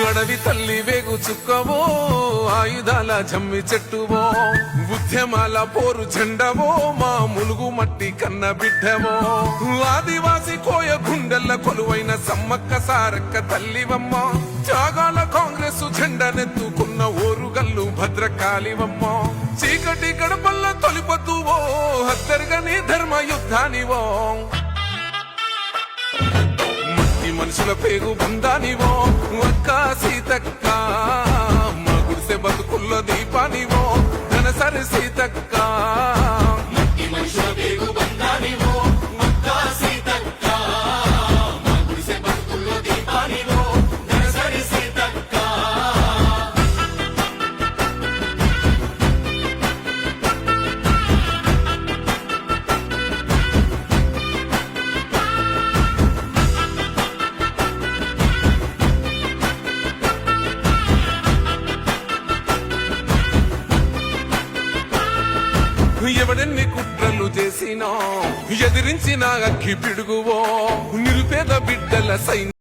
అడవి తల్లి వేగు చుక్కవో ఆయుధాల జమ్మి చెట్టువో ఉద్యమాల పోరు జెండవో మా ములుగు మట్టి కన్న బిడ్డవో ఆదివాసి కోయ గుండెల్ల కొలువైన సమ్మక్క సారక్క తల్లివమ్మ త్యాగాల కాంగ్రెస్ జెండనెత్తుకున్న ఓరుగల్లు భద్రకాళివమ్మ చీకటి గడపల్ల తొలిపొద్దువో హత్తెరగని ధర్మ యుద్ధానివో మనుషుల పేరు బంధానివో అక్క సీతక్క మా గుడిసె బతుకుల్లో దీపానివో ధనసరి సీతక్క మనుషుల పేరు బంధానివో అక్క సీతక్క మా గుడిసె బతుకుల్లో దీపానివో ధనసరి సీతక్క ఎవడెన్ని కుట్రలు చేసినా ఎదిరించిన అక్కి పిడుగువో నిరుపేద బిడ్డల సైన్యం